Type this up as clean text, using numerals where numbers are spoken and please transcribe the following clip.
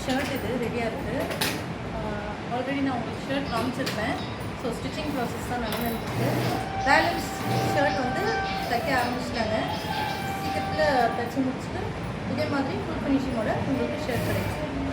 Shirt இது ரெடியாக இருக்குது. ஆல்ரெடி நான் உங்களுக்கு ஷர்ட் காமிச்சிருப்பேன். ஸோ ஸ்டிச்சிங் ப்ராசஸ் தான் நடந்துருக்கு. பேலன்ஸ் ஷர்ட் வந்து தைக்க ஆரம்பிச்சிட்டாங்க. சீக்கிரத்தில் தைச்சி முடிச்சுட்டு இதே மாதிரி ஃபுல் ஃபினிஷிங்கோட உங்களுக்கு ஷர்ட் கிடைக்கும்.